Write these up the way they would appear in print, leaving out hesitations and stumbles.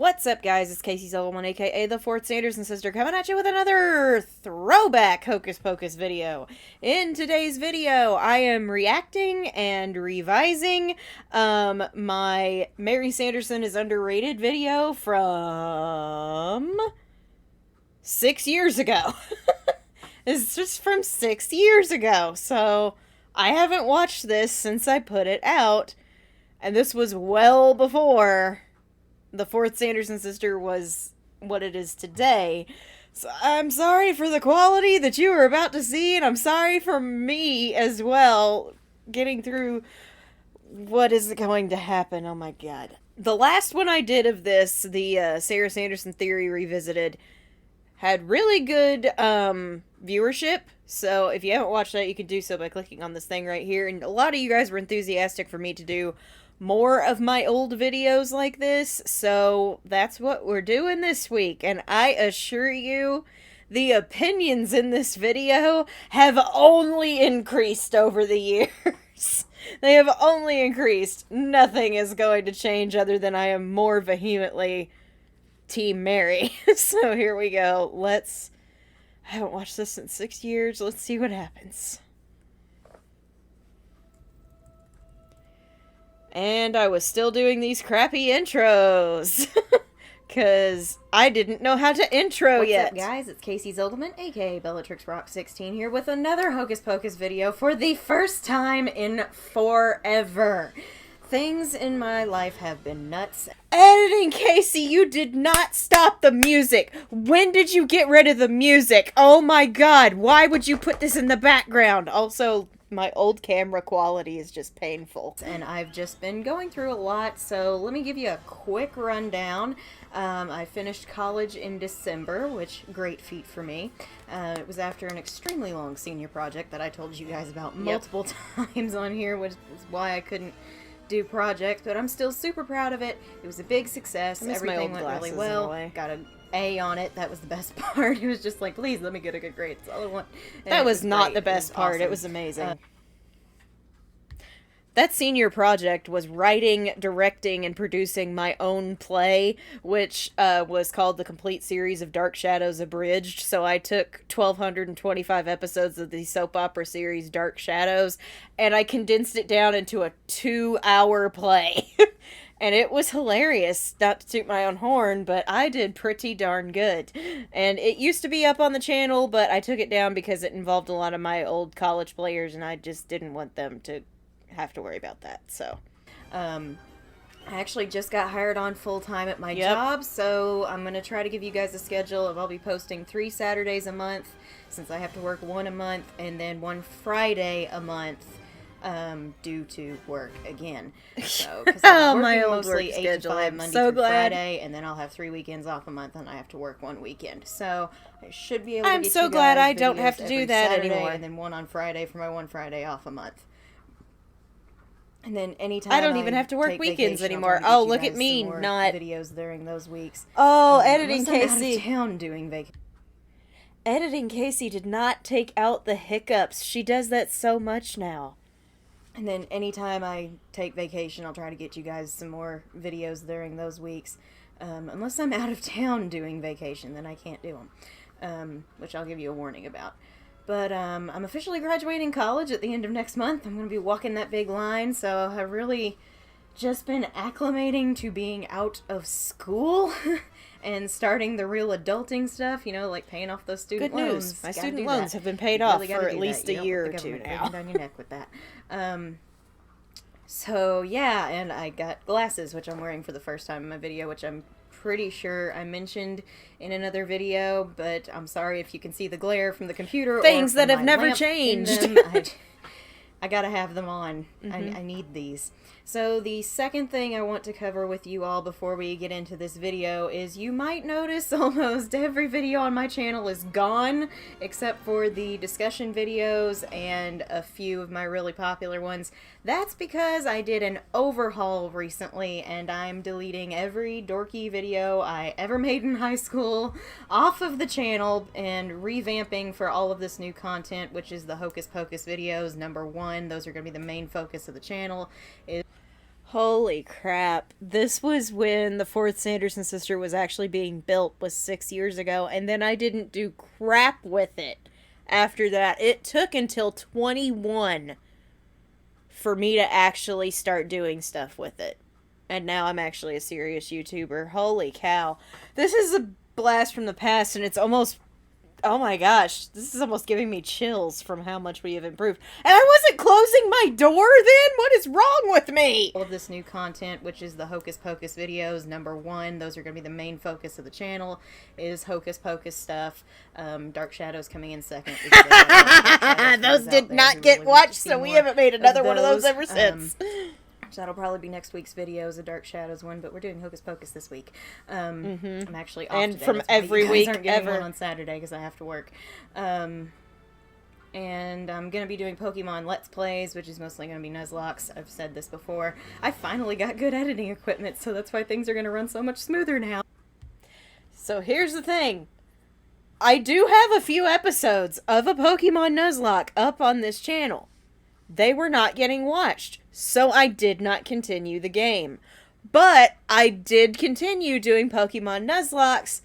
What's up, guys? It's Casey Zolman, aka the Fourth Sanderson Sister, coming at you with another throwback Hocus Pocus video. In today's video, I am reacting and revising my Mary Sanderson is Underrated video from 6 years ago. It's just from 6 years ago, so I haven't watched this since I put it out, and this was well before the Fourth Sanderson Sister was what it is today. So I'm sorry for the quality that you were about to see, and I'm sorry for me as well, getting through what is going to happen. Oh my god. The last one I did of this, the Sarah Sanderson Theory Revisited, had really good viewership. So if you haven't watched that, you can do so by clicking on this thing right here. And a lot of you guys were enthusiastic for me to do more of my old videos like this, so that's what we're doing this week. And I assure you, the opinions in this video have only increased over the years. They have only increased. Nothing is going to change other than I am more vehemently Team Mary. So here we go. I haven't watched this in 6 years. Let's see what happens. And I was still doing these crappy intros. Because I didn't know how to intro yet. What's up, guys? It's Casey Zolderman, aka Bellatrix Rock 16 here with another Hocus Pocus video for the first time in forever. Things in my life have been nuts. Editing, Casey, you did not stop the music. When did you get rid of the music? Oh my god, why would you put this in the background? Also, my old camera quality is just painful. And I've just been going through a lot, so let me give you a quick rundown. I finished college in December, which, great feat for me. It was after an extremely long senior project that I told you guys about multiple times on here, which is why I couldn't do projects, but I'm still super proud of it. It was a big success. Everything went really well. Got an A on it. That was the best part. It was just like, please let me get a good grade. That's all I want. And that was not the best part. It was amazing. That senior project was writing, directing, and producing my own play, which was called The Complete Series of Dark Shadows Abridged. So I took 1,225 episodes of the soap opera series Dark Shadows, and I condensed it down into a 2-hour play. And it was hilarious, not to toot my own horn, but I did pretty darn good. And it used to be up on the channel, but I took it down because it involved a lot of my old college players, and I just didn't want them to have to worry about that. So I actually just got hired on full-time at my job, so I'm gonna try to give you guys a schedule of I'll be posting 3 Saturdays a month, since I have to work 1 a month, and then 1 Friday a month due to work again. So because I'm working mostly 8 to 5 Monday through Friday, and then I'll have 3 weekends off a month, and I have to work 1 weekend. So I should be able to get you guys so glad I don't have to do that Saturday, anymore. and then 1 on Friday for my 1 Friday off a month. And then anytime I don't even have to work weekends anymore. Oh, look at me, not videos during those weeks. Oh, editing Casey. I'm out of town doing vacation. Editing Casey did not take out the hiccups. She does that so much now. And then anytime I take vacation, I'll try to get you guys some more videos during those weeks. Unless I'm out of town doing vacation, then I can't do them. Which I'll give you a warning about. But I'm officially graduating college at the end of next month. I'm going to be walking that big line, so I've really just been acclimating to being out of school and starting the real adulting stuff, you know, like paying off those student loans. Good news. My student loans have been paid off for at least a year or two now. Down your neck with that. So, yeah, and I got glasses, which I'm wearing for the first time in my video, which I'm pretty sure I mentioned in another video, but I'm sorry if you can see the glare from the computer. Things or that have never changed. I gotta have them on. I need these. So the second thing I want to cover with you all before we get into this video is you might notice almost every video on my channel is gone, except for the discussion videos and a few of my really popular ones. That's because I did an overhaul recently, and I'm deleting every dorky video I ever made in high school off of the channel and revamping for all of this new content, which is the Hocus Pocus videos, #1. Those are going to be the main focus of the channel. Holy crap. This was when the fourth Sanderson sister was actually being built, was 6 years ago, and then I didn't do crap with it after that. It took until 21 for me to actually start doing stuff with it. And now I'm actually a serious YouTuber. Holy cow. This is a blast from the past, and it's almost... Oh my gosh, this is almost giving me chills from how much we have improved. And I wasn't closing my door then? What is wrong with me? All of this new content, which is the Hocus Pocus videos, #1, those are going to be the main focus of the channel, is Hocus Pocus stuff. Dark Shadows coming in second. Those did not get watched, so we haven't made another one of those ever since. So that'll probably be next week's video, is a Dark Shadows one, but we're doing Hocus Pocus this week. I'm actually off today. From every week aren't getting ever. One on Saturday because I have to work. And I'm going to be doing Pokemon Let's Plays, which is mostly going to be Nuzlocke. I've said this before. I finally got good editing equipment, so that's why things are going to run so much smoother now. So here's the thing. I do have a few episodes of a Pokemon Nuzlocke up on this channel. They were not getting watched, so I did not continue the game. But I did continue doing Pokemon Nuzlocke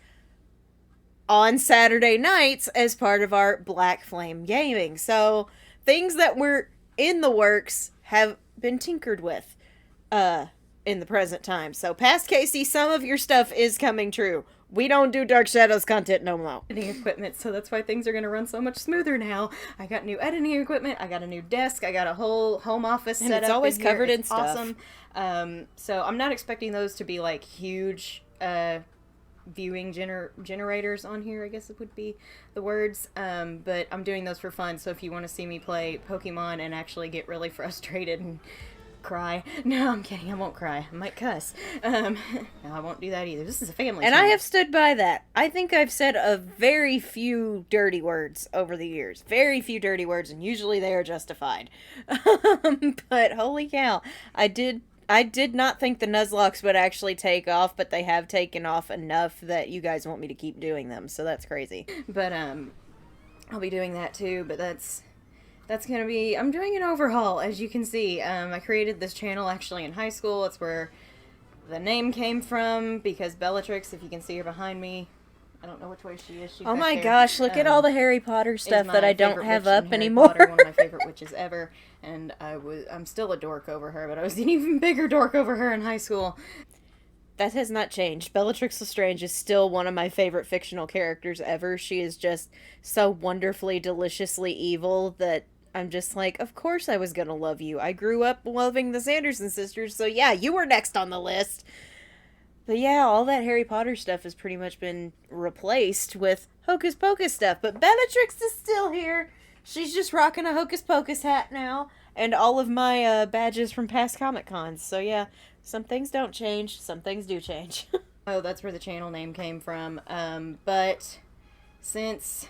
on Saturday nights as part of our Black Flame gaming. So things that were in the works have been tinkered with in the present time. So past Casey, some of your stuff is coming true. We don't do Dark Shadows content no more. Editing equipment, so that's why things are going to run so much smoother now. I got new editing equipment, I got a new desk, I got a whole home office set up. And it's always covered in stuff. Awesome. So I'm not expecting those to be like huge viewing generators on here, I guess it would be the words. But I'm doing those for fun, so if you want to see me play Pokemon and actually get really frustrated and cry. No, I'm kidding. I won't cry. I might cuss. No, I won't do that either. This is a family And channel. I have stood by that. I think I've said a very few dirty words over the years. Very few dirty words, and usually they are justified. But holy cow. I did not think the Nuzlocke would actually take off, but they have taken off enough that you guys want me to keep doing them, so that's crazy. But, I'll be doing that too, but that's gonna be... I'm doing an overhaul, as you can see. I created this channel actually in high school. It's where the name came from, because Bellatrix, if you can see her behind me, I don't know which way she is. She's Oh back my there. gosh, look at all the Harry Potter stuff that I don't have Harry up anymore. Potter, one of my favorite witches ever, and I'm still a dork over her, but I was an even bigger dork over her in high school. That has not changed. Bellatrix Lestrange is still one of my favorite fictional characters ever. She is just so wonderfully, deliciously evil that I'm just like, of course I was gonna love you. I grew up loving the Sanderson sisters, so yeah, you were next on the list. But yeah, all that Harry Potter stuff has pretty much been replaced with Hocus Pocus stuff. But Bellatrix is still here. She's just rocking a Hocus Pocus hat now. And all of my badges from past Comic Cons. So yeah, some things don't change, some things do change. Oh, that's where the channel name came from. But since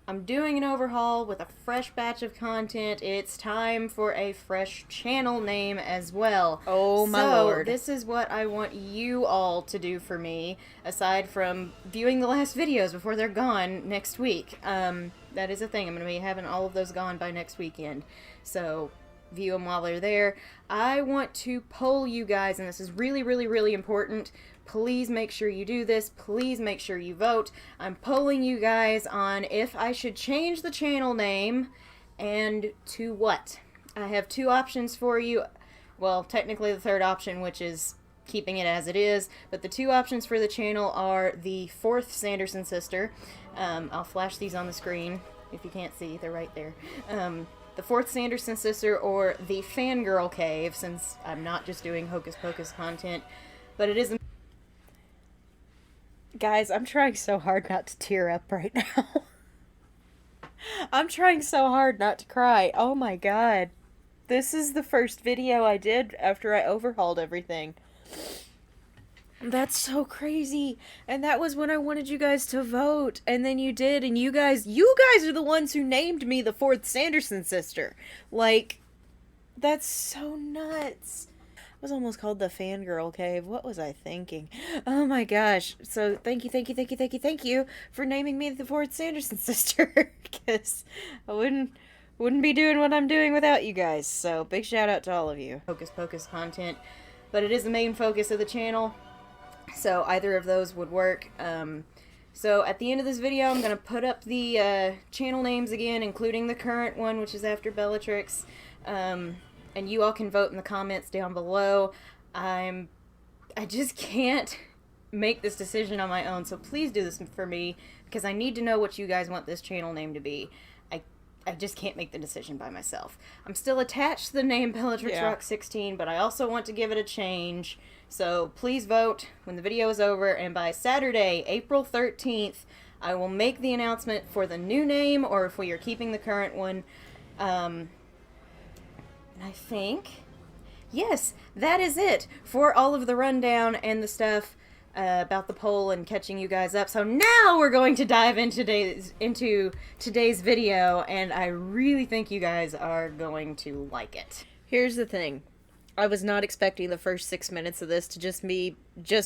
I'm doing an overhaul with a fresh batch of content, it's time for a fresh channel name as well. Oh my lord. So, this is what I want you all to do for me, aside from viewing the last videos before they're gone next week. That is a thing. I'm going to be having all of those gone by next weekend. So, view them while they're there. I want to poll you guys, and this is really, really, really important. Please make sure you do this. Please make sure you vote. I'm polling you guys on if I should change the channel name and to what. I have two options for you. Well, technically the third option, which is keeping it as it is, but the two options for the channel are the fourth Sanderson sister. I'll flash these on the screen if you can't see. They're right there. The fourth Sanderson sister or the fangirl cave, since I'm not just doing Hocus Pocus content, but it is... Guys, I'm trying so hard not to tear up right now. I'm trying so hard not to cry. Oh my god. This is the first video I did after I overhauled everything. That's so crazy. And that was when I wanted you guys to vote. And then you did. And you guys are the ones who named me the fourth Sanderson sister. Like, that's so nuts. I was almost called the fangirl cave. What was I thinking? Oh my gosh. So thank you for naming me the fourth Sanderson sister. Because I wouldn't be doing what I'm doing without you guys. So big shout out to all of you. Hocus Pocus content. but it is the main focus of the channel, so either of those would work. So at the end of this video, I'm going to put up the channel names again, including the current one, which is after Bellatrix, and you all can vote in the comments down below. I just can't make this decision on my own, so please do this for me, because I need to know what you guys want this channel name to be. I just can't make the decision by myself. I'm still attached to the name Bellatrix Rock 16, but I also want to give it a change. So please vote when the video is over, and by Saturday, April 13th, I will make the announcement for the new name, or if we are keeping the current one. And I think, yes, that is it for all of the rundown and the stuff about the poll and catching you guys up. So now we're going to dive into today's video, and I really think you guys are going to like it. Here's the thing. I was not expecting the first 6 minutes of this to just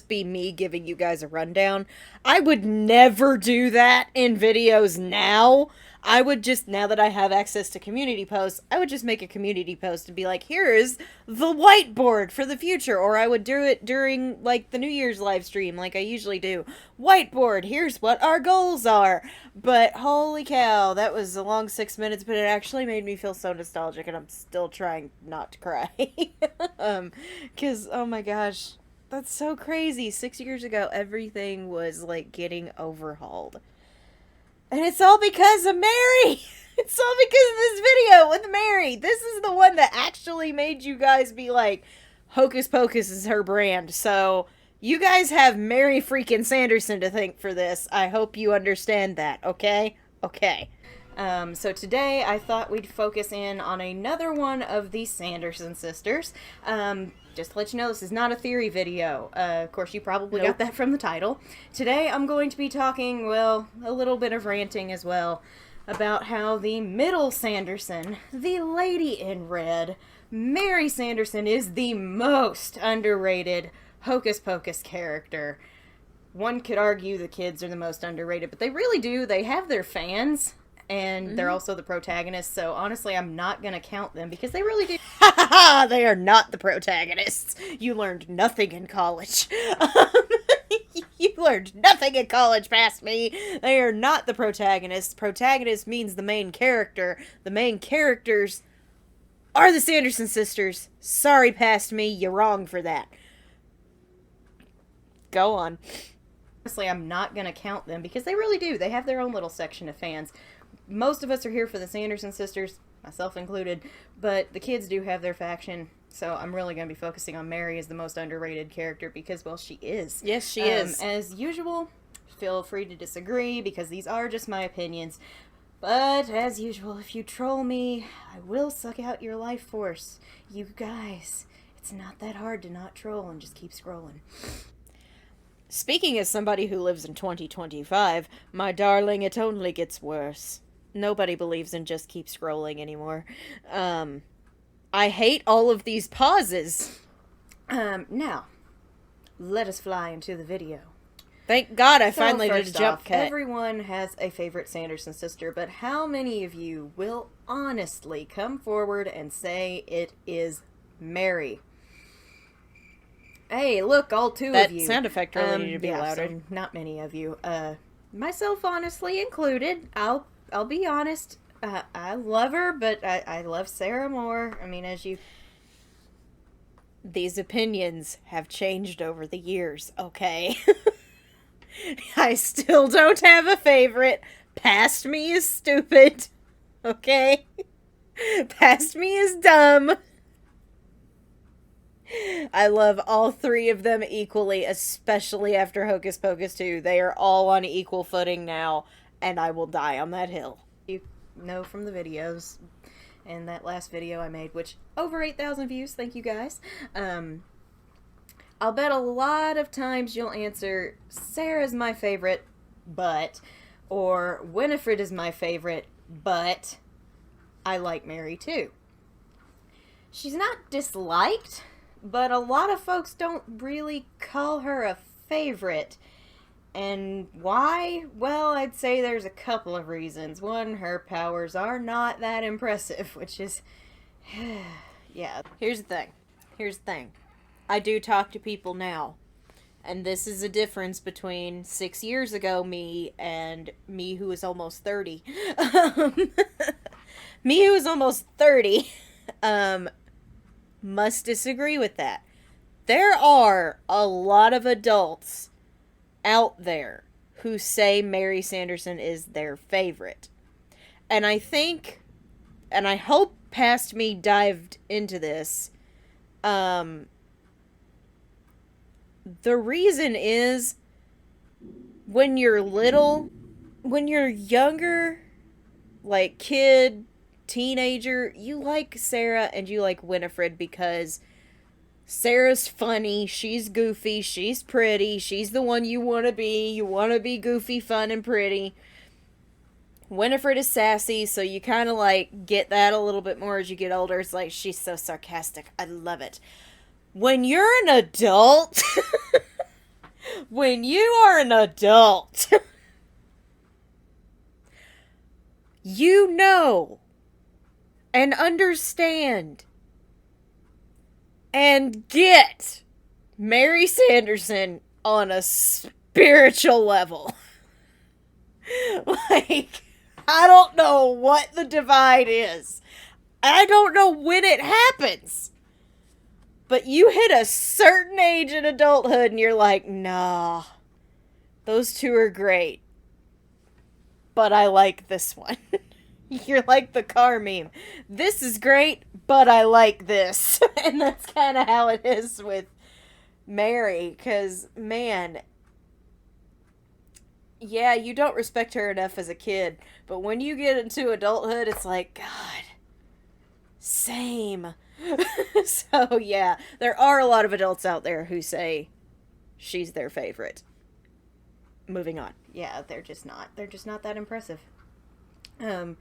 be me giving you guys a rundown. I would never do that in videos now. I would just, now that I have access to community posts, I would just make a community post and be like, here is the whiteboard for the future. Or I would do it during, like, the New Year's live stream, like I usually do. Whiteboard, here's what our goals are. But holy cow, that was a long 6 minutes, but it actually made me feel so nostalgic, and I'm still trying not to cry. 'Cause, oh my gosh, that's so crazy. 6 years ago, everything was, like, getting overhauled. And it's all because of Mary! It's all because of this video with Mary! This is the one that actually made you guys be like, Hocus Pocus is her brand. So, you guys have Mary freaking Sanderson to thank for this. I hope you understand that, okay? Okay. So today I thought we'd focus in on another one of the Sanderson sisters. Just to let you know, this is not a theory video. Of course, you probably got that from the title. Today I'm going to be talking, well, a little bit of ranting as well, about how the middle Sanderson, the lady in red, Mary Sanderson, is the most underrated Hocus Pocus character. One could argue the kids are the most underrated, but they really do. They have their fans, and they're also the protagonists, so honestly, I'm not going to count them, because they really do. They are not the protagonists. You learned nothing in college. You learned nothing in college past me. They are not the protagonists. Protagonist means the main character. The main characters are the Sanderson sisters. Sorry, past me, you're wrong for that. Go on. Honestly, I'm not going to count them, because they really do. They have their own little section of fans. Most of us are here for the Sanderson sisters, myself included, but the kids do have their faction, so I'm really going to be focusing on Mary as the most underrated character, because, well, she is. Yes, she is. As usual, feel free to disagree, because these are just my opinions, but as usual, if you troll me, I will suck out your life force. You guys, it's not that hard to not troll and just keep scrolling. Speaking as somebody who lives in 2025, my darling, it only gets worse. Nobody believes in just keep scrolling anymore. I hate all of these pauses. Now, let us fly into the video. Thank God I finally did a jump cut. Everyone has a favorite Sanderson sister, but how many of you will honestly come forward and say it is Mary? Hey, look, all two of you. That sound effect really needed to be louder. So not many of you. Myself honestly included. I'll be honest. I love her, but I love Sarah more. I mean, as you... These opinions have changed over the years, okay? I still don't have a favorite. Past me is stupid, okay? Past me is dumb. I love all three of them equally, especially after Hocus Pocus 2. They are all on equal footing now, and I will die on that hill. You know from the videos, and that last video I made, which over 8,000 views, thank you guys. I'll bet a lot of times you'll answer, Sarah's my favorite, but, or Winifred is my favorite, but I like Mary too. She's not disliked, but a lot of folks don't really call her a favorite. And why? Well, I'd say there's a couple of reasons. One, her powers are not that impressive, which is... yeah. Here's the thing. I do talk to people now. And this is a difference between 6 years ago me and me who is almost 30. Me who is almost 30 must disagree with that. There are a lot of adults out there who say Mary Sanderson is their favorite. And I think, and I hope Past Me dived into this, the reason is when you're little, when you're younger, like kid, teenager, you like Sarah and you like Winifred because Sarah's funny, she's goofy, she's pretty, she's the one you want to be. You want to be goofy, fun, and pretty. Winifred is sassy, so you kind of like get that a little bit more as you get older. It's like, she's so sarcastic. I love it. When you're an adult, when you are an adult, you know and understand and get Mary Sanderson on a spiritual level. Like, I don't know what the divide is. I don't know when it happens. But you hit a certain age in adulthood and you're like, nah, those two are great. But I like this one. You're like the car meme. This is great, but I like this. And that's kind of how it is with Mary. Because, man, yeah, you don't respect her enough as a kid. But when you get into adulthood, it's like, God, same. So, yeah, there are a lot of adults out there who say she's their favorite. Moving on. Yeah, they're just not that impressive. And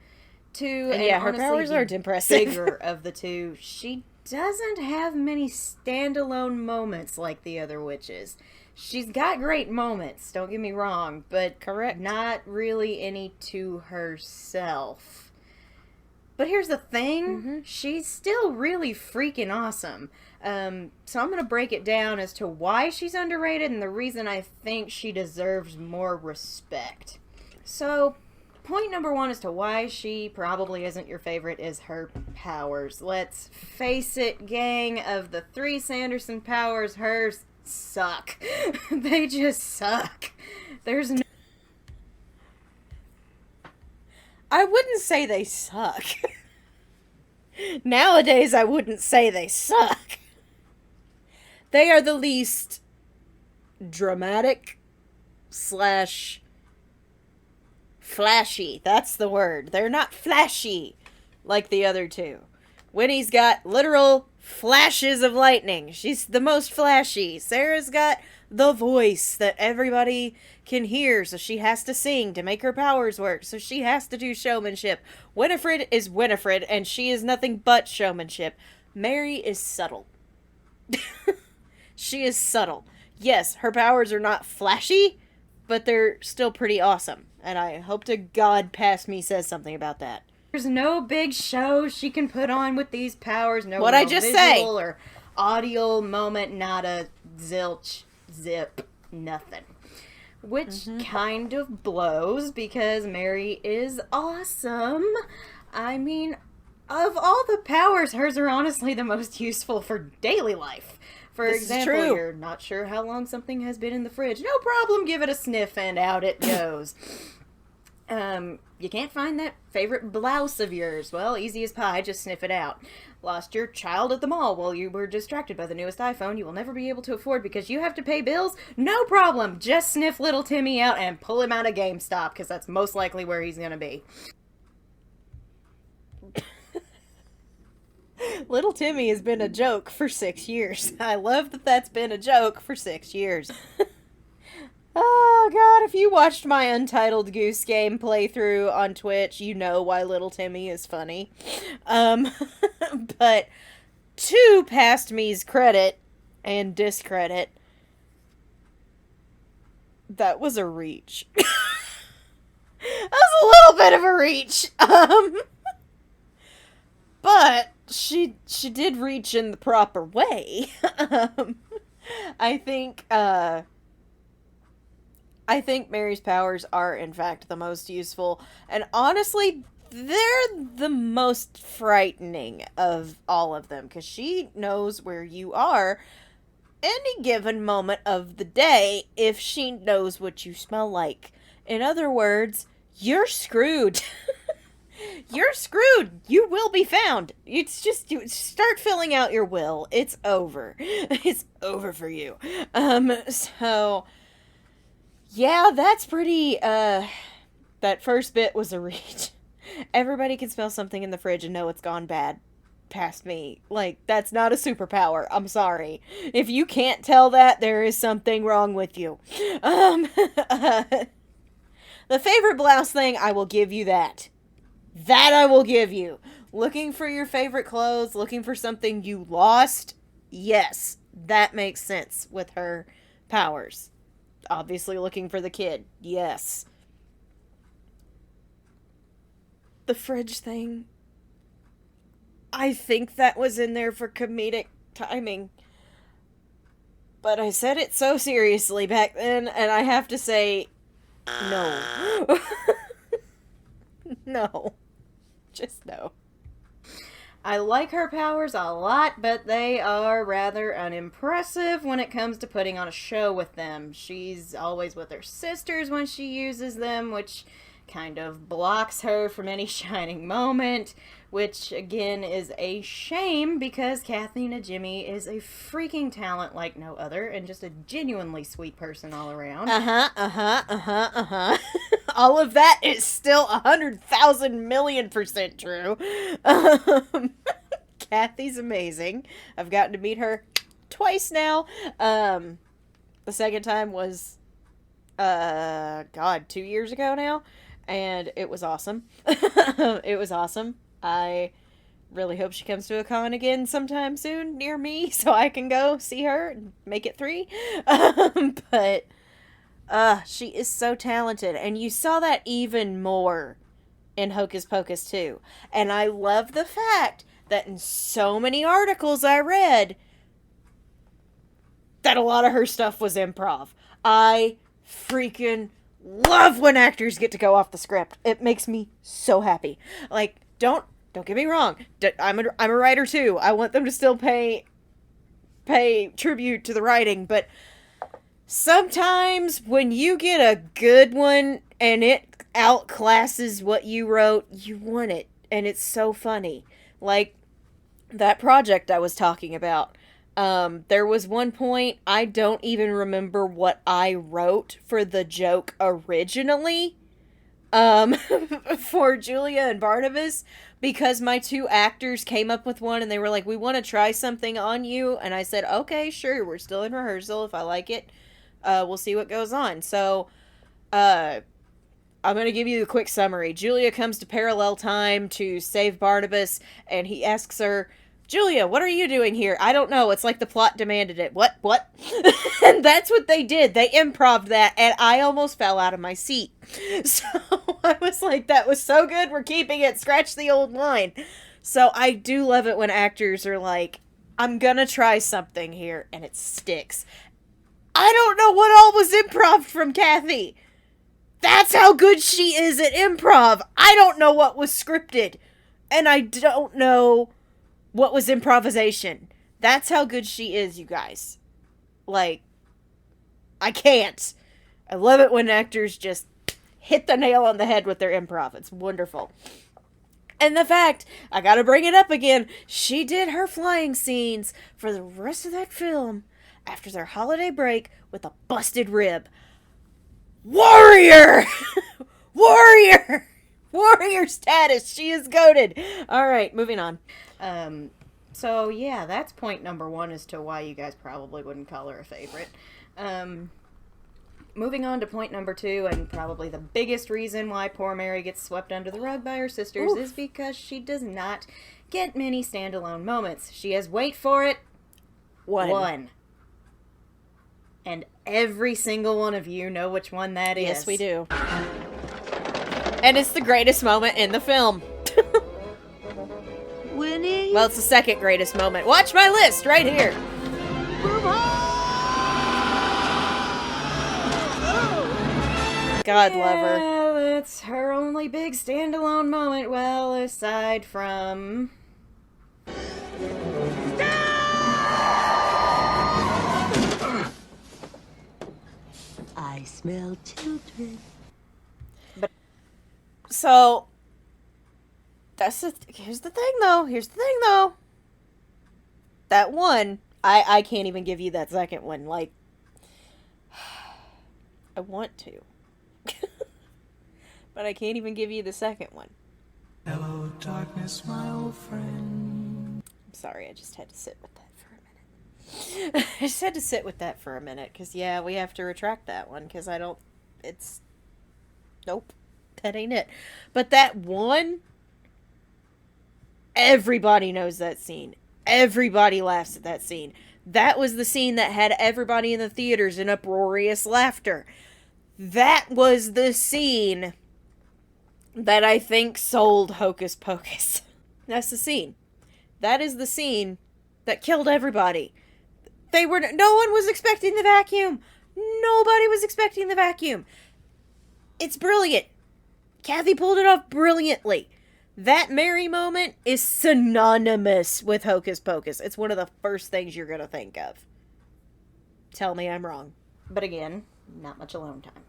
yeah, her powers aren't impressive. Bigger of the two, she doesn't have many standalone moments like the other witches. She's got great moments, don't get me wrong, but correct, not really any to herself. But here's the thing, she's still really freaking awesome. So I'm going to break it down as to why she's underrated and the reason I think she deserves more respect. So, point number one as to why she probably isn't your favorite is her powers. Let's face it, gang, of the 3 Sanderson powers, hers suck. They just suck. There's no... I wouldn't say they suck. Nowadays, I wouldn't say they suck. They are the least dramatic / flashy. That's the word. They're not flashy like the other two. Winnie's got literal flashes of lightning. She's the most flashy. Sarah's got the voice that everybody can hear, so she has to sing to make her powers work, so she has to do showmanship. Winifred is Winifred, and she is nothing but showmanship. Mary is subtle. She is subtle. Yes, her powers are not flashy, but they're still pretty awesome. And I hope to God Past Me says something about that. There's no big show she can put on with these powers. No What'd I just say? Or audio moment, not a zilch, zip, nothing. Which kind of blows because Mary is awesome. I mean, of all the powers, hers are honestly the most useful for daily life. For example, you're not sure how long something has been in the fridge. No problem, give it a sniff and out it goes. You can't find that favorite blouse of yours. Well, easy as pie, just sniff it out. Lost your child at the mall while you were distracted by the newest iPhone you will never be able to afford because you have to pay bills? No problem, just sniff little Timmy out and pull him out of GameStop because that's most likely where he's gonna be. Little Timmy has been a joke for 6 years. I love that that's been a joke for 6 years. Oh, God, if you watched my Untitled Goose Game playthrough on Twitch, you know why Little Timmy is funny. But to Past Me's credit and discredit, that was a reach. That was a little bit of a reach. But she did reach in the proper way. I think Mary's powers are in fact the most useful, and honestly, they're the most frightening of all of them, because she knows where you are any given moment of the day if she knows what you smell like. In other words, you're screwed. You're screwed. You will be found. It's just, you start filling out your will. It's over. It's over for you. So yeah, that's pretty, that first bit was a reach. Everybody can smell something in the fridge and know it's gone bad past me. Like, that's not a superpower. I'm sorry. If you can't tell that, there is something wrong with you. The favorite blouse thing, I will give you that. That I will give you. Looking for your favorite clothes, looking for something you lost, yes, that makes sense with her powers. Obviously looking for the kid, yes. The fridge thing, I think that was in there for comedic timing. But I said it so seriously back then, and I have to say, no. No. Just no. I like her powers a lot, but they are rather unimpressive when it comes to putting on a show with them. She's always with her sisters when she uses them, which kind of blocks her from any shining moment, which again is a shame because Kathy Najimy is a freaking talent like no other and just a genuinely sweet person all around. All of that is still 100,000,000,000% true. Kathy's amazing. I've gotten to meet her twice now. The second time was, 2 years ago now, and it was awesome. It was awesome. I really hope she comes to a con again sometime soon near me so I can go see her and make it 3. But she is so talented, and you saw that even more in Hocus Pocus 2. And I love the fact that in so many articles I read that a lot of her stuff was improv. I freaking love when actors get to go off the script. It makes me so happy. Like, don't get me wrong. I'm a writer too. I want them to still pay tribute to the writing, but sometimes when you get a good one and it outclasses what you wrote, you want it, and it's so funny. Like that project I was talking about. There was one point, I don't even remember what I wrote for the joke originally, for Julia and Barnabas, because my 2 actors came up with one and they were like, we want to try something on you. And I said, okay, sure. We're still in rehearsal. If I like it, we'll see what goes on. So, I'm going to give you a quick summary. Julia comes to parallel time to save Barnabas, and he asks her, Julia, what are you doing here? I don't know. It's like the plot demanded it. What? And that's what they did. They improv'd that, and I almost fell out of my seat. So I was like, that was so good. We're keeping it. Scratch the old line. So I do love it when actors are like, I'm gonna try something here, and it sticks. I don't know what all was improv from Kathy. That's how good she is at improv. I don't know what was scripted. And I don't know what was improvisation. That's how good she is, you guys. Like, I can't. I love it when actors just hit the nail on the head with their improv. It's wonderful. And the fact, I gotta bring it up again, she did her flying scenes for the rest of that film after their holiday break with a busted rib. Warrior! Warrior! Warrior status! She is goated! Alright, moving on. So yeah, that's point number 1 as to why you guys probably wouldn't call her a favorite. Moving on to point number 2, and probably the biggest reason why poor Mary gets swept under the rug by her sisters is because she does not get many standalone moments. She has, wait for it, one. And every single one of you know which one that is. Yes, we do. And it's the greatest moment in the film. Will Jenny. Well, it's the second greatest moment. Watch my list right here. God love her. Yeah, that's her only big standalone moment. Well, aside from... I smell children. So, here's the thing though. That one, I can't even give you that second one. Like, I want to. But I can't even give you the second one. Hello, darkness, my old friend. I'm sorry, I just had to sit with that for a minute. I just had to sit with that for a minute, because, yeah, we have to retract that one, because nope, that ain't it. But that one, everybody knows that scene. Everybody laughs at that scene. That was the scene that had everybody in the theaters in uproarious laughter. That was the scene that I think sold Hocus Pocus. That's the scene. That is the scene that killed everybody. No one was expecting the vacuum. Nobody was expecting the vacuum. It's brilliant. Kathy pulled it off brilliantly. That Mary moment is synonymous with Hocus Pocus. It's one of the first things you're going to think of. Tell me I'm wrong. But again, not much alone time.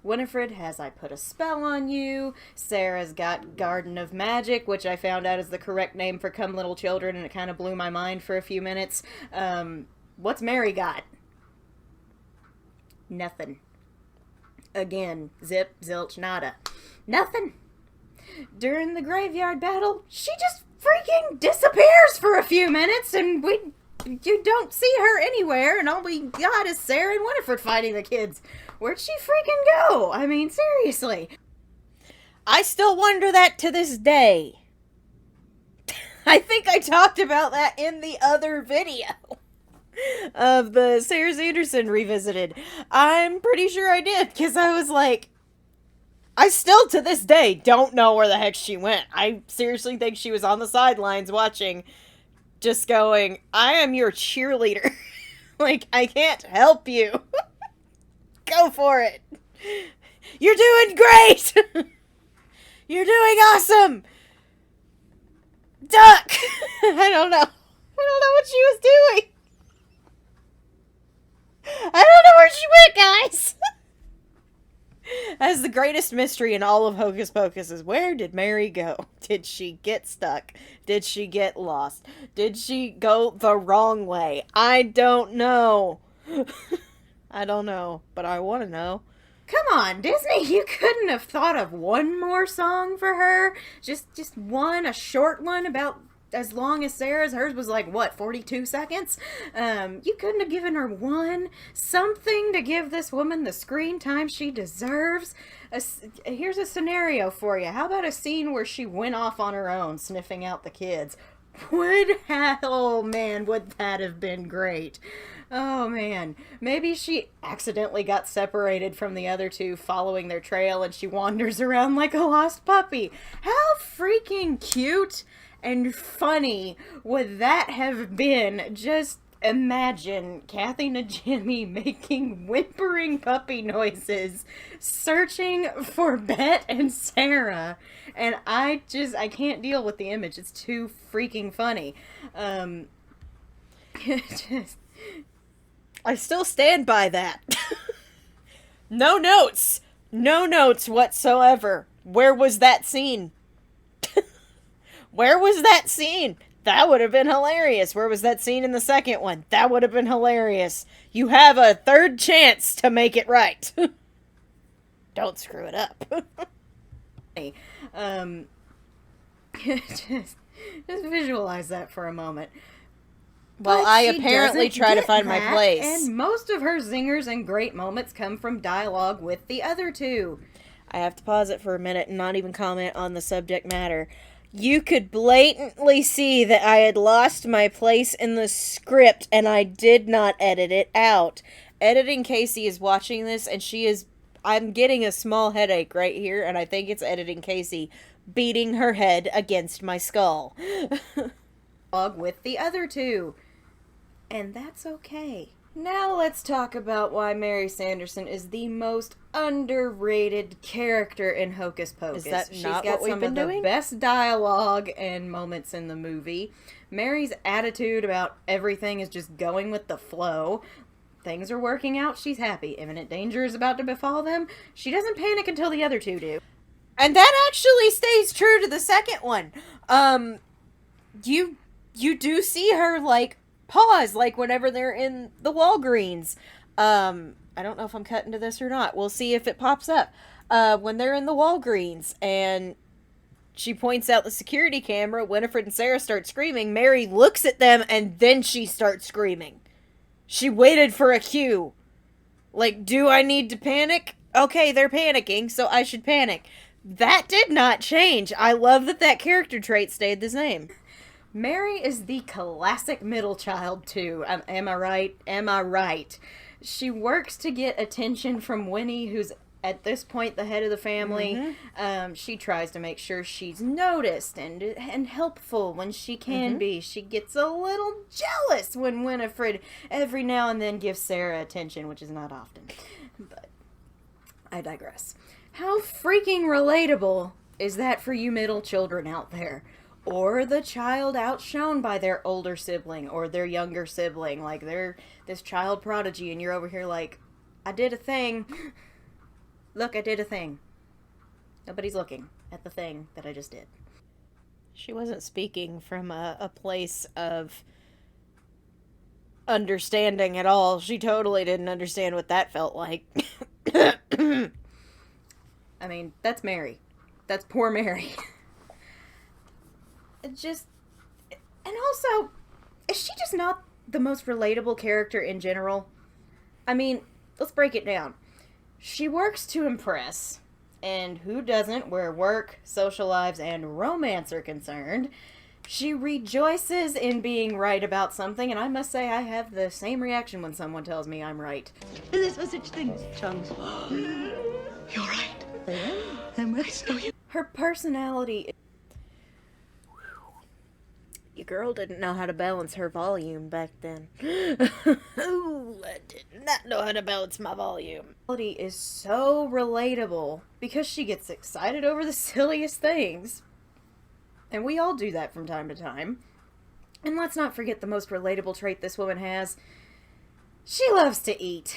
Winifred has I Put a Spell on You. Sarah's got Garden of Magic, which I found out is the correct name for Come Little Children, and it kind of blew my mind for a few minutes. What's Mary got? Nothing. Again, zip, zilch, nada. Nothing. During the graveyard battle, she just freaking disappears for a few minutes, and you don't see her anywhere, and all we got is Sarah and Winifred fighting the kids. Where'd she freaking go? I mean, seriously. I still wonder that to this day. I think I talked about that in the other video of the Sarah Sanderson Revisited. I'm pretty sure I did, because I was like, I still to this day don't know where the heck she went. I seriously think she was on the sidelines watching, just going, I am your cheerleader. Like, I can't help you. Go for it. You're doing great. You're doing awesome. Duck. I don't know what she was doing. I don't know where she went, guys. That's the greatest mystery in all of Hocus Pocus is, where did Mary go? Did she get stuck? Did she get lost? Did she go the wrong way? I don't know. I don't know, but I want to know. Come on, Disney, you couldn't have thought of one more song for her? Just one, a short one about as long as Sarah's. Hers was like, what, 42 seconds? You couldn't have given her one? Something to give this woman the screen time she deserves? Here's a scenario for you. How about a scene where she went off on her own, sniffing out the kids? Oh man, would that have been great. Oh man, maybe she accidentally got separated from the other two following their trail and she wanders around like a lost puppy. How freaking cute and funny would that have been? Just imagine Kathy Najimy making whimpering puppy noises, searching for Bet and Sarah, and I can't deal with the image. It's too freaking funny. I still stand by that. No notes whatsoever. Where was that scene? Where was that scene? That would have been hilarious. Where was that scene in the second one? That would have been hilarious. You have a third chance to make it right. Don't screw it up. Just visualize that for a moment. Well, But I she apparently doesn't try to get find my that, place. And most of her zingers and great moments come from dialogue with the other two. I have to pause it for a minute and not even comment on the subject matter. You could blatantly see that I had lost my place in the script and I did not edit it out. Editing Casey is watching this and I'm getting a small headache right here, and I think it's editing Casey beating her head against my skull. With the other two. And that's okay. Now let's talk about why Mary Sanderson is the most underrated character in Hocus Pocus. Is that She's not got what we've some been of the doing? best dialogue and moments in the movie. Mary's attitude about everything is just going with the flow. Things are working out, she's happy. Imminent danger is about to befall them. She doesn't panic until the other two do. And that actually stays true to the second one. You do see her, like, pause, like, whenever they're in the Walgreens. I don't know if I'm cutting to this or not. We'll see if it pops up. When they're in the Walgreens, and she points out the security camera, Winifred and Sarah start screaming, Mary looks at them, and then she starts screaming. She waited for a cue. Like, do I need to panic? Okay, they're panicking, so I should panic. That did not change. I love that that character trait stayed the same. Mary is the classic middle child, too. Am I right? Am I right? She works to get attention from Winnie, who's at this point the head of the family. She tries to make sure she's noticed and helpful when she can be. She gets a little jealous when Winifred every now and then gives Sarah attention, which is not often. But I digress. How freaking relatable is that for you middle children out there? Or the child outshone by their older sibling or their younger sibling. Like, they're this child prodigy and you're over here like, I did a thing. Look, I did a thing. Nobody's looking at the thing that I just did. She wasn't speaking from a place of understanding at all. She totally didn't understand what that felt like. I mean, that's Mary. That's poor Mary. And also, is she just not the most relatable character in general? I mean, let's break it down. She works to impress, and who doesn't where work, social lives, and romance are concerned? She rejoices in being right about something, and I must say I have the same reaction when someone tells me I'm right. And there's no such thing as chunks. You're right. I'm right. So you. Her personality... Your girl didn't know how to balance her volume back then. Ooh, I did not know how to balance my volume. is so relatable because she gets excited over the silliest things. And we all do that from time to time. And let's not forget the most relatable trait this woman has. She loves to eat.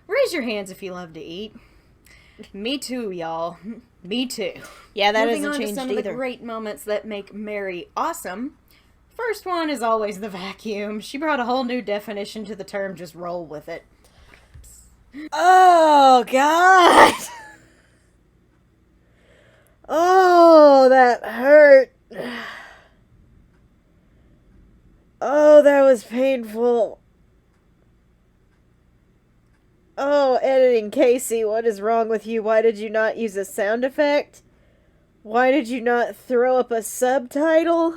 Raise your hands if you love to eat. Me too, y'all. Me too. Yeah, that Moving hasn't on to changed some either. of the great moments that make Mary awesome. First one is always the vacuum. She brought a whole new definition to the term, just roll with it. Oh, God. Oh, that hurt. Oh, that was painful. Oh, editing Casey, what is wrong with you? Why did you not use a sound effect? Why did you not throw up a subtitle?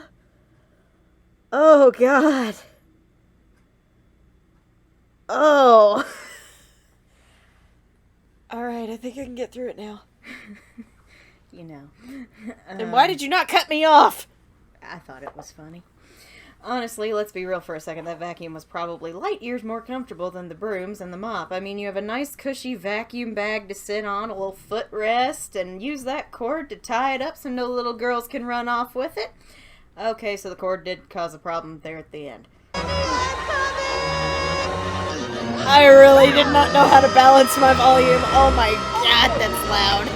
Oh, God. Oh. Alright, I think I can get through it now. You know. And why did you not cut me off? I thought it was funny. Honestly, let's be real for a second. That vacuum was probably light years more comfortable than the brooms and the mop. I mean, you have a nice cushy vacuum bag to sit on, a little footrest, and use that cord to tie it up so no little girls can run off with it. Okay, so the cord did cause a problem there at the end. I really did not know how to balance my volume. Oh my God, that's loud.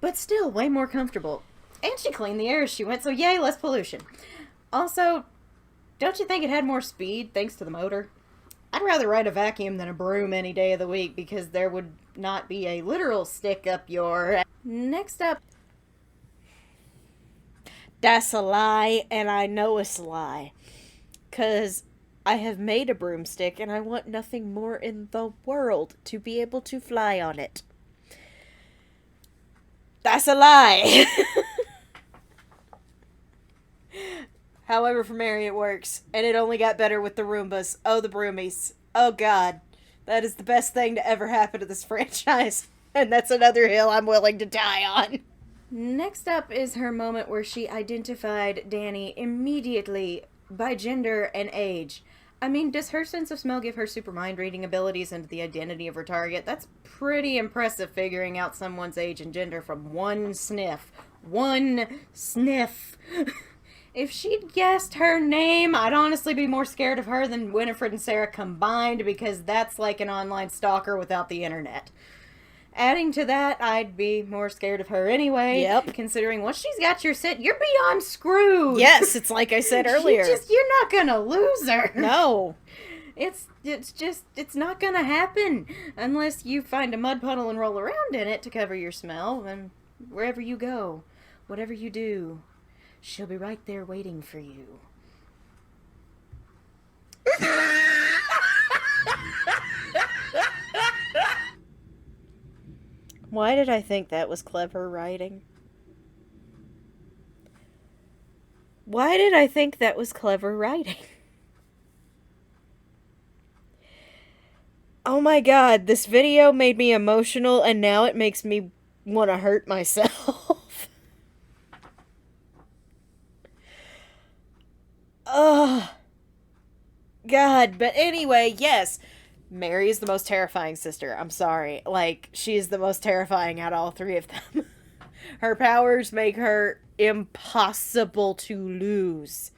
But still, way more comfortable. And she cleaned the air as she went, so yay, less pollution. Also, don't you think it had more speed thanks to the motor? I'd rather ride a vacuum than a broom any day of the week because there would not be a literal stick up your... Next up... That's a lie, and I know it's a lie. 'Cause I have made a broomstick, and I want nothing more in the world to be able to fly on it. That's a lie. However, for Mary it works. And it only got better with the Roombas. Oh, the Broomies. Oh, God. That is the best thing to ever happen to this franchise. And that's another hill I'm willing to die on. Next up is her moment where she identified Danny immediately by gender and age. I mean, does her sense of smell give her super mind reading abilities into the identity of her target? That's pretty impressive, figuring out someone's age and gender from one sniff. One sniff. If she'd guessed her name, I'd honestly be more scared of her than Winifred and Sarah combined, because that's like an online stalker without the internet. Adding to that, I'd be more scared of her anyway. Yep. Considering once she's got your scent, you're beyond screwed. Yes, it's like I said earlier. You're not gonna lose her. No. It's not gonna happen unless you find a mud puddle and roll around in it to cover your smell. And wherever you go, whatever you do, she'll be right there waiting for you. Why did I think that was clever writing? Why did I think that was clever writing? Oh my god, this video made me emotional and now it makes me want to hurt myself. Ugh. God, but anyway, yes. Mary is the most terrifying sister. I'm sorry. Like, she is the most terrifying out of all three of them. Her powers make her impossible to lose.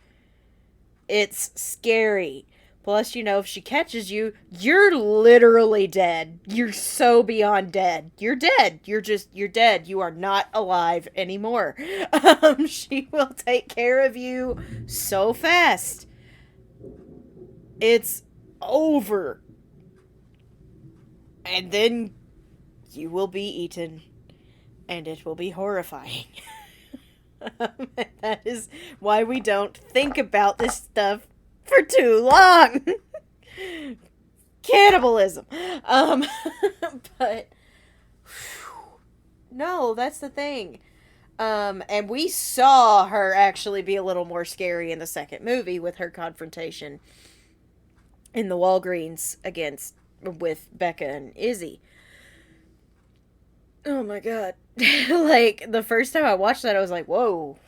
It's scary. Plus, you know, if she catches you, you're literally dead. You're so beyond dead. You're dead. You're dead. You are not alive anymore. She will take care of you so fast. It's over. And then you will be eaten. And it will be horrifying. That is why we don't think about this stuff for too long. Cannibalism. But no, that's the thing. And we saw her actually be a little more scary in the second movie with her confrontation in the Walgreens with Becca and Izzy. Oh my god. Like, the first time I watched that, I was like, whoa.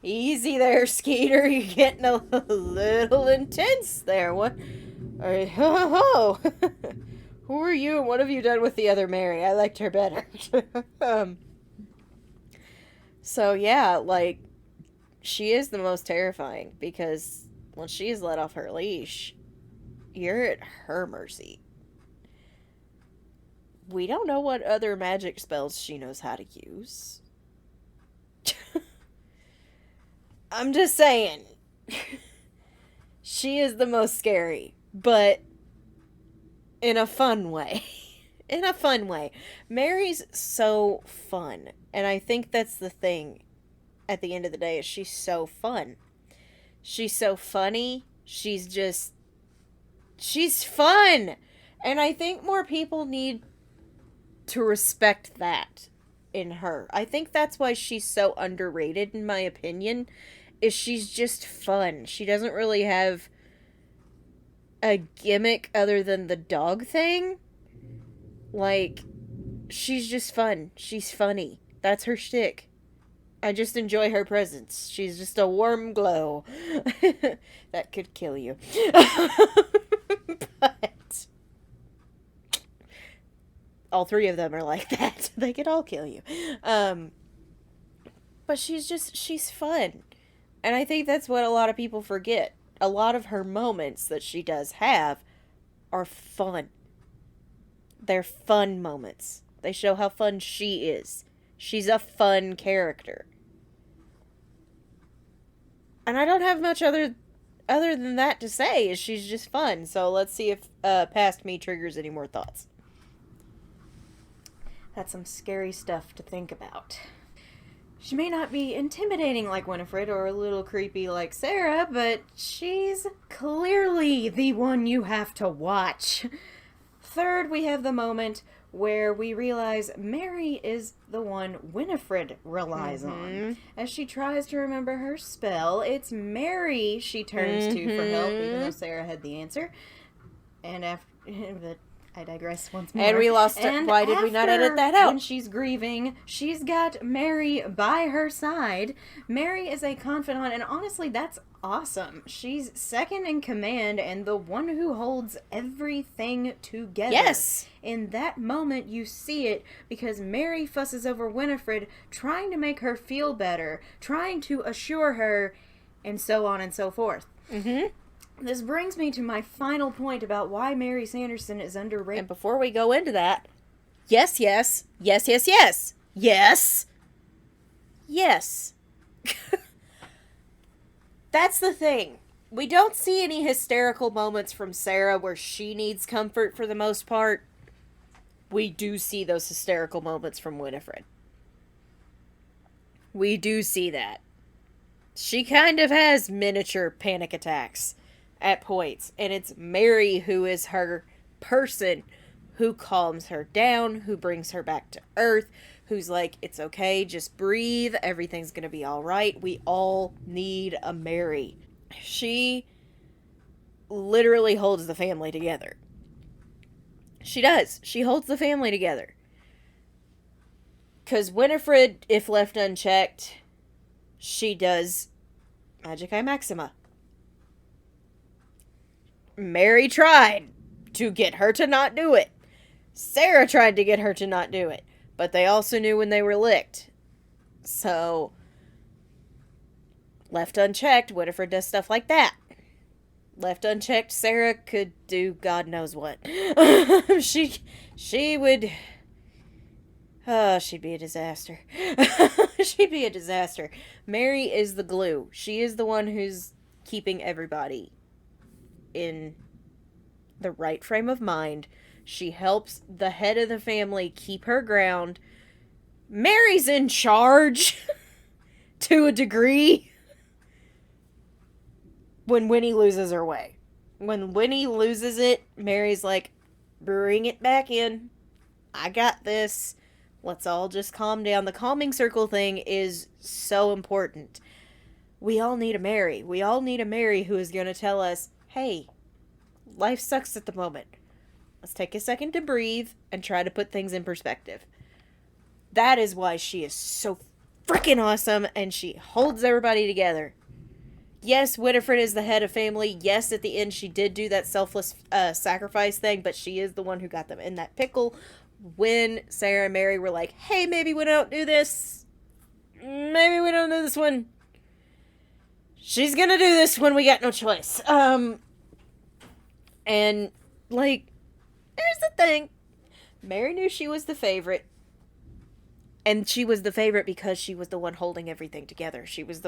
Easy there, Skeeter. You're getting a little intense there. What? Who are you and what have you done with the other Mary? I liked her better. So, yeah, like, she is the most terrifying because when she is let off her leash, you're at her mercy. We don't know what other magic spells she knows how to use. I'm just saying. She is the most scary, but in a fun way. In a fun way. Mary's so fun, and I think that's the thing at the end of the day, is she's so fun. She's so funny. She's fun! And I think more people need to respect that in her. I think that's why she's so underrated, in my opinion, is she's just fun. She doesn't really have a gimmick other than the dog thing. Like, she's just fun. She's funny. That's her shtick. I just enjoy her presence. She's just a warm glow. That could kill you. But all three of them are like that. They could all kill you. But she's fun. And I think that's what a lot of people forget. A lot of her moments that she does have are fun. They're fun moments. They show how fun she is. She's a fun character. And I don't have much other than that to say, is she's just fun. So let's see if past me triggers any more thoughts. That's some scary stuff to think about. She may not be intimidating like Winifred or a little creepy like Sarah, but she's clearly the one you have to watch. Third, we have the moment where we realize Mary is the one Winifred relies on. As she tries to remember her spell, it's Mary she turns to for help, even though Sarah had the answer. And after... But I digress once more. And we lost it. And Why did we not edit that out? When she's grieving, she's got Mary by her side. Mary is a confidant, and honestly, that's awesome. She's second in command and the one who holds everything together. Yes! In that moment, you see it because Mary fusses over Winifred, trying to make her feel better, trying to assure her, and so on and so forth. This brings me to my final point about why Mary Sanderson is underrated. And before we go into that, yes. That's the thing. We don't see any hysterical moments from Sarah where she needs comfort for the most part. We do see those hysterical moments from Winifred. We do see that. She kind of has miniature panic attacks at points, and it's Mary who is her person who calms her down, who brings her back to earth, who's like, it's okay, just breathe, everything's gonna be alright, we all need a Mary. She literally holds the family together. She does. She holds the family together. Because Winifred, if left unchecked, she does Magicae Maxima. Mary tried to get her to not do it. Sarah tried to get her to not do it. But they also knew when they were licked. So, left unchecked, Winifred does stuff like that. Left unchecked, Sarah could do God knows what. she would... Oh, she'd be a disaster. She'd be a disaster. Mary is the glue. She is the one who's keeping everybody in the right frame of mind. She helps the head of the family keep her ground. Mary's in charge to a degree when Winnie loses her way. When Winnie loses it, Mary's like, bring it back in. I got this. Let's all just calm down. The calming circle thing is so important. We all need a Mary. We all need a Mary who is going to tell us, hey, life sucks at the moment. Let's take a second to breathe and try to put things in perspective. That is why she is so freaking awesome, and she holds everybody together. Yes, Winifred is the head of family. Yes, at the end she did do that selfless sacrifice thing, but she is the one who got them in that pickle when Sarah and Mary were like, hey, maybe we don't do this. Maybe we don't do this one. She's gonna do this when we got no choice. And, like, here's the thing. Mary knew she was the favorite. And she was the favorite because she was the one holding everything together. She was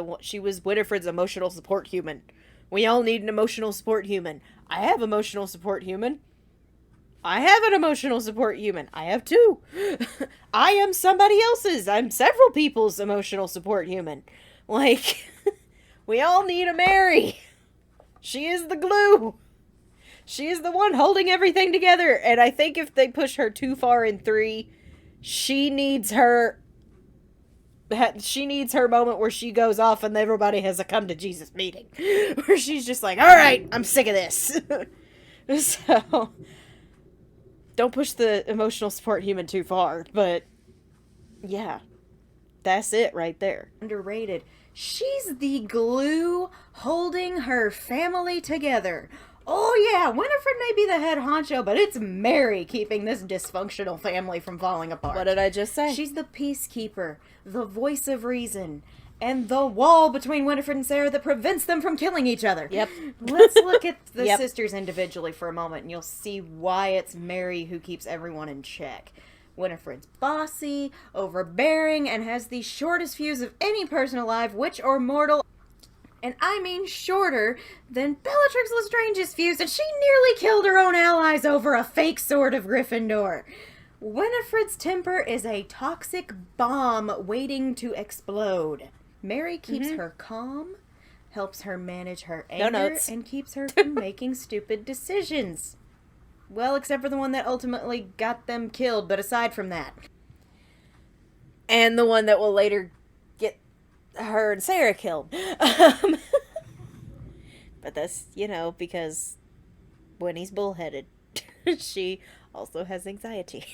Winifred's emotional support human. We all need an emotional support human. I have emotional support human. I have an emotional support human. I have two. I am somebody else's. I'm several people's emotional support human. Like, we all need a Mary. She is the glue. She is the one holding everything together. And I think if they push her too far in 3, she needs her moment where she goes off and everybody has a come to Jesus meeting. Where she's just like, alright, I'm sick of this. So, don't push the emotional support human too far. But, yeah. That's it right there. Underrated. She's the glue holding her family together. Oh yeah, Winifred may be the head honcho, but it's Mary keeping this dysfunctional family from falling apart. What did I just say? She's the peacekeeper, the voice of reason, and the wall between Winifred and Sarah that prevents them from killing each other. Yep. Let's look at the Yep. sisters individually for a moment, and you'll see why it's Mary who keeps everyone in check. Winifred's bossy, overbearing, and has the shortest fuse of any person alive, witch or mortal. And I mean shorter than Bellatrix Lestrange's fuse, and she nearly killed her own allies over a fake sword of Gryffindor. Winifred's temper is a toxic bomb waiting to explode. Mary keeps her calm, helps her manage her anger, and keeps her from making stupid decisions. Well, except for the one that ultimately got them killed, but aside from that. And the one that will later get her and Sarah killed. But that's, because Winnie's bullheaded. She also has anxiety.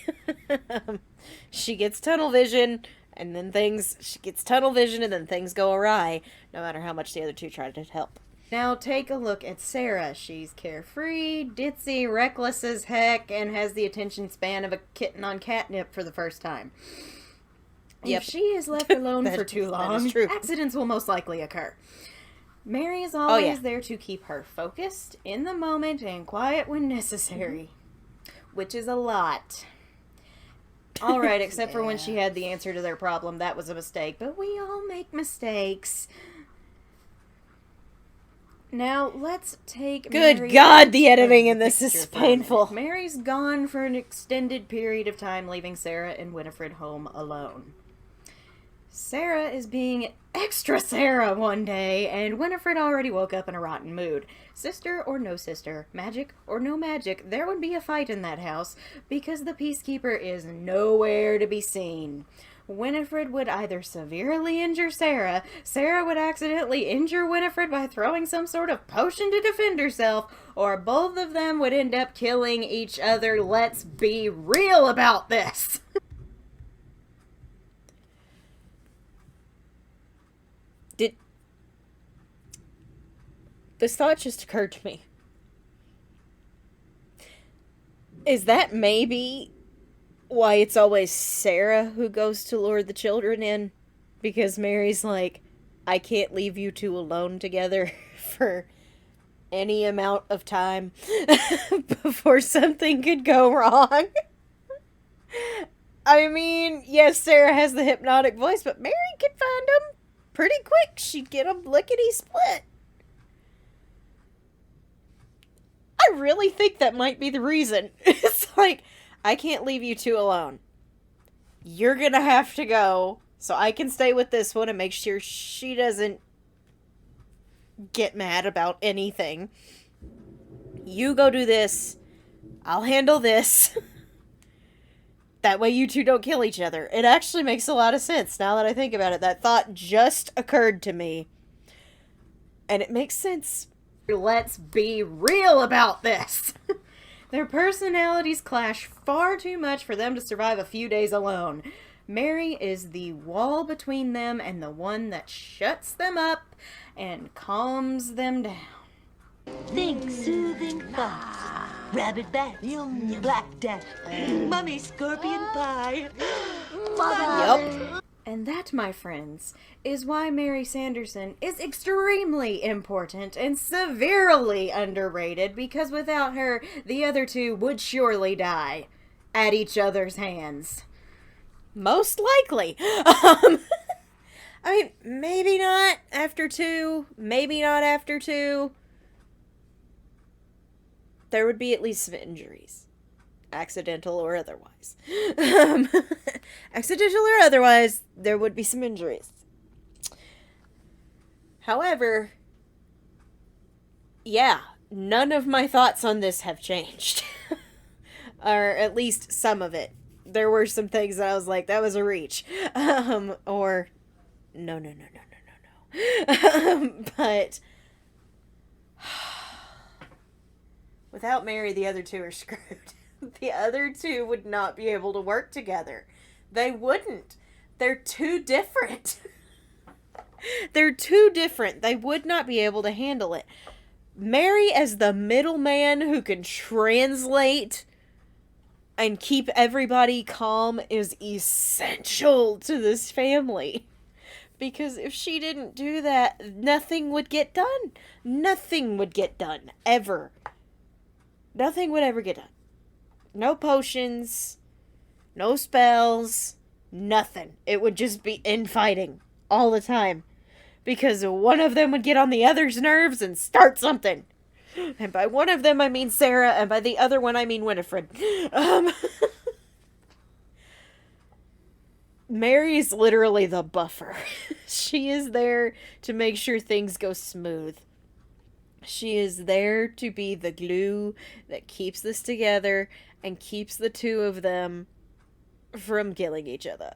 She gets tunnel vision, and then she gets tunnel vision, and then things go awry, no matter how much the other two try to help. Now take a look at Sarah. She's carefree, ditzy, reckless as heck, and has the attention span of a kitten on catnip for the first time. Yep. If she is left alone for too that long, is true. accidents will most likely occur. Mary is always yeah. there to keep her focused, in the moment, and quiet when necessary. Which is a lot. Alright, except for when she had the answer to their problem. That was a mistake. But we all make mistakes. Now, let's take Good Mary God, the out of editing in this is picture for a minute. painful. Mary's gone for an extended period of time, leaving Sarah and Winifred home alone. Sarah is being extra Sarah one day, and Winifred already woke up in a rotten mood. Sister or no sister, magic or no magic, there would be a fight in that house, because the Peacekeeper is nowhere to be seen. Winifred would either severely injure Sarah, Sarah would accidentally injure Winifred by throwing some sort of potion to defend herself, or both of them would end up killing each other. Let's be real about this. This thought just occurred to me. Is that maybe why it's always Sarah who goes to lure the children in? Because Mary's like, I can't leave you two alone together for any amount of time before something could go wrong. I mean, yes, Sarah has the hypnotic voice, but Mary could find them pretty quick. She'd get them lickety-split. I really think that might be the reason. It's like, I can't leave you two alone. You're gonna have to go, so I can stay with this one and make sure she doesn't get mad about anything. You go do this. I'll handle this. That way you two don't kill each other. It actually makes a lot of sense now that I think about it. That thought just occurred to me. And it makes sense. Let's be real about this. Their personalities clash far too much for them to survive a few days alone. Mary is the wall between them and the one that shuts them up and calms them down. Think soothing thoughts. Rabbit bat, black death, mummy scorpion pie. Yup. And that, my friends, is why Mary Sanderson is extremely important and severely underrated, because without her, the other two would surely die at each other's hands. Most likely. I mean, maybe not after two. Maybe not after two. There would be at least some injuries. Accidental or otherwise. Accidental or otherwise, there would be some injuries. However, yeah, none of my thoughts on this have changed. Or at least some of it. There were some things that I was like, that was a reach. Or, no. But, without Mary, the other two are screwed. The other two would not be able to work together. They wouldn't. They're too different. They're too different. They would not be able to handle it. Mary as the middleman who can translate and keep everybody calm is essential to this family. Because if she didn't do that, nothing would get done. Nothing would get done. Ever. Nothing would ever get done. No potions. No spells. Nothing. It would just be infighting all the time. Because one of them would get on the other's nerves and start something. And by one of them, I mean Sarah, and by the other one, I mean Winifred. Mary's literally the buffer. She is there to make sure things go smooth. She is there to be the glue that keeps this together and keeps the two of them from killing each other.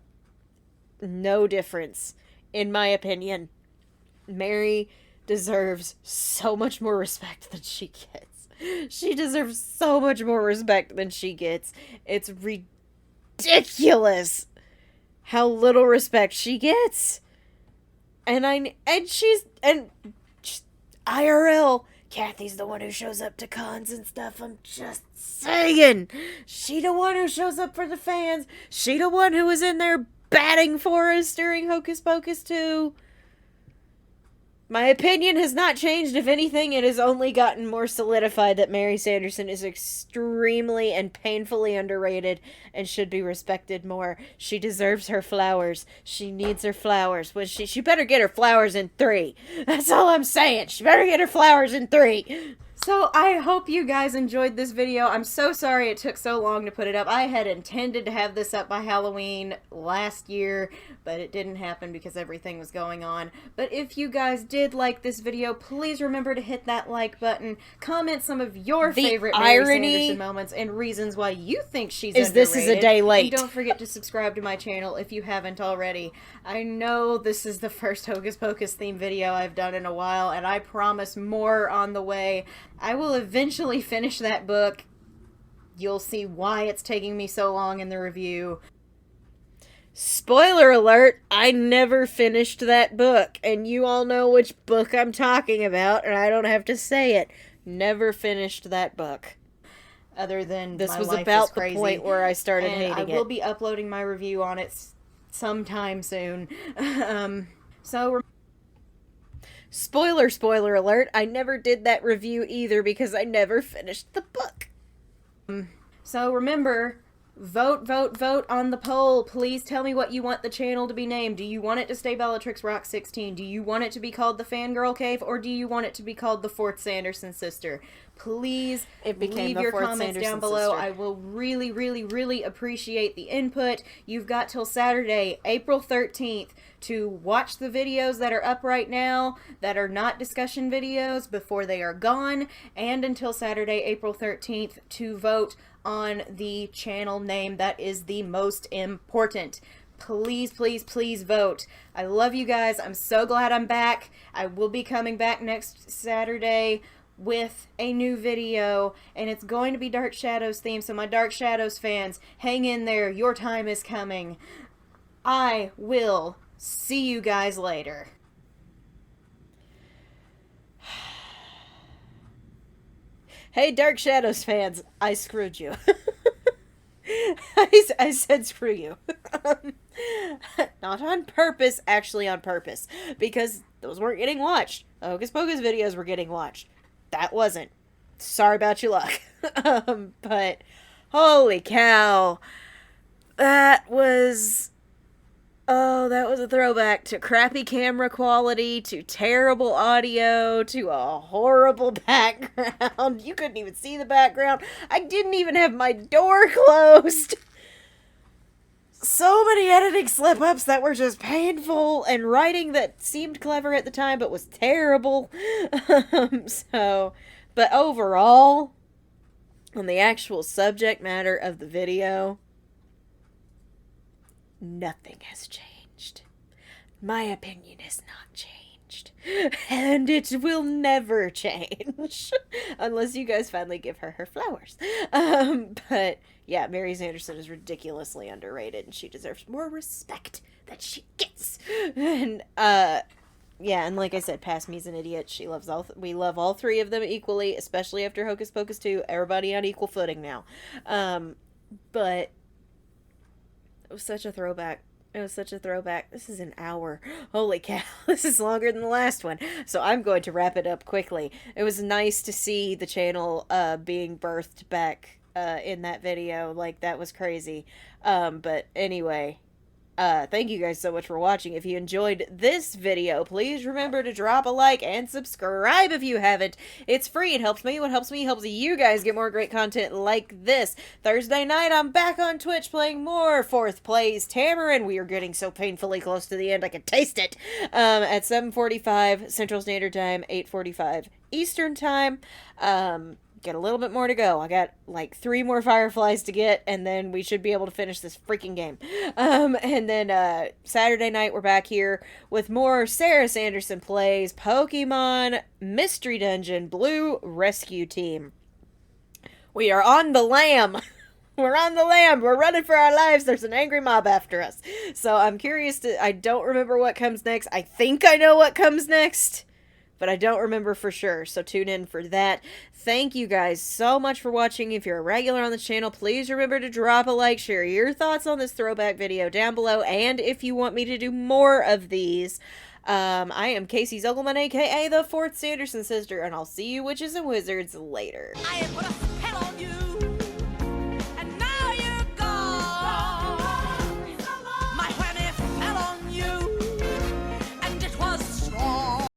No difference, in my opinion. Mary deserves so much more respect than she gets. She deserves so much more respect than she gets. It's ridiculous how little respect she gets. And she's IRL. Kathy's the one who shows up to cons and stuff. I'm just saying. She the one who shows up for the fans. She the one who was in there batting for us during Hocus Pocus 2. My opinion has not changed. If anything, it has only gotten more solidified that Mary Sanderson is extremely and painfully underrated and should be respected more. She deserves her flowers. She needs her flowers. She better get her flowers in 3. That's all I'm saying. She better get her flowers in 3. So I hope you guys enjoyed this video. I'm so sorry it took so long to put it up. I had intended to have this up by Halloween last year, but it didn't happen because everything was going on. But if you guys did like this video, please remember to hit that like button. Comment some of your favorite Mary Sanderson moments and reasons why you think she's underrated. This is a day late. And don't forget to subscribe to my channel if you haven't already. I know this is the first Hocus Pocus theme video I've done in a while, and I promise more on the way. I will eventually finish that book. You'll see why it's taking me so long in the review. Spoiler alert, I never finished that book, and you all know which book I'm talking about, and I don't have to say it. Never finished that book. Other than this my was life about is crazy. the point where I started and hating it. I will be uploading my review on it sometime soon. Spoiler alert, I never did that review either because I never finished the book. So remember, vote on the poll. Please tell me what you want the channel to be named. Do you want it to stay Bellatrix Rock 16? Do you want it to be called the Fangirl Cave? Or do you want it to be called the Fourth Sanderson Sister? Please leave your comments down below. I will really appreciate the input. You've got till Saturday, April 13th to watch the videos that are up right now that are not discussion videos before they are gone, and until Saturday, April 13th to vote on the channel name that is the most important. Please vote. I love you guys. I'm so glad I'm back. I will be coming back next Saturday with a new video, and it's going to be Dark Shadows themed, so my Dark Shadows fans, hang in there. Your time is coming. I will see you guys later. Hey, Dark Shadows fans, I screwed you. I said screw you. Not on purpose, actually on purpose, because those weren't getting watched. The Hocus Pocus videos were getting watched. That wasn't. Sorry about your luck. But holy cow. That was a throwback to crappy camera quality, to terrible audio, to a horrible background. You couldn't even see the background. I didn't even have my door closed. So many editing slip-ups that were just painful, and writing that seemed clever at the time but was terrible. But overall, on the actual subject matter of the video, nothing has changed. My opinion has not changed. And it will never change. Unless you guys finally give her her flowers. But yeah, Mary Sanderson is ridiculously underrated, and she deserves more respect than she gets. And yeah, and like I said, past me's an idiot. We love all 3 of them equally, especially after Hocus Pocus 2. Everybody on equal footing now. But it was such a throwback. This is an hour. Holy cow. This is longer than the last one. So I'm going to wrap it up quickly. It was nice to see the channel being birthed back in that video. Like, that was crazy. But anyway, thank you guys so much for watching. If you enjoyed this video, please remember to drop a like and subscribe if you haven't. It's free. It helps me. What helps me helps you guys get more great content like this. Thursday night, I'm back on Twitch playing more 4th Plays Tamarin. We are getting so painfully close to the end, I can taste it. At 7:45 Central Standard Time, 8:45 Eastern time. Get a little bit more to go. I got like 3 more Fireflies to get, and then we should be able to finish this freaking game. And then Saturday night we're back here with more Sarah Sanderson Plays Pokemon Mystery Dungeon Blue Rescue Team. We are on the lam. We're on the lam. We're running for our lives. There's an angry mob after us. So I'm curious I don't remember what comes next. I think I know what comes next, but I don't remember for sure, so tune in for that. Thank you guys so much for watching. If you're a regular on the channel, please remember to drop a like, share your thoughts on this throwback video down below, and if you want me to do more of these, I am Casey Zogelman, aka the 4th Sanderson Sister, and I'll see you witches and wizards later. I am